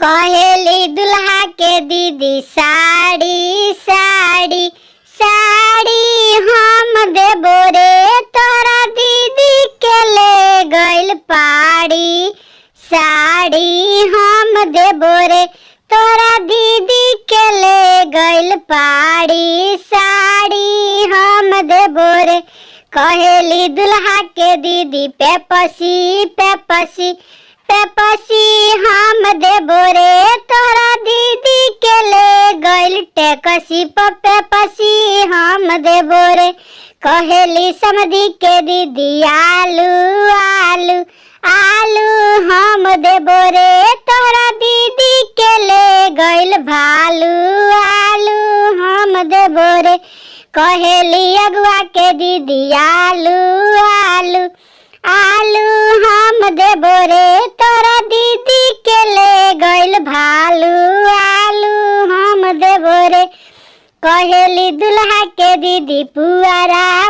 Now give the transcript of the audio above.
कहेली दुल्हा के दीदी साड़ी साड़ी साड़ी हम देबो रे तोरा दीदी के ले गइल पाड़ी। साड़ी हम देबो रे तोरा दीदी के ले गइल पाड़ी। साड़ी हम देबो रे कहेली दुल्हा के दीदी पेपसी पेपसी पेपसी हम देबो रे तोरा दीदी के ले गइल टेकसी। पेपसी हम देबो रे कहेली समधी के दीदी आलू आलू आलू हम देबो रे तोरा दीदी के ले गइल भालू। आलू हम देबो रे कहेली अगुआ के दीदी आलू आलू आलू हम देबो रे तोरा दीदी के ले गइल भालू। आलू हम देबो रे कहेली दुल्हा के दीदी पुआरा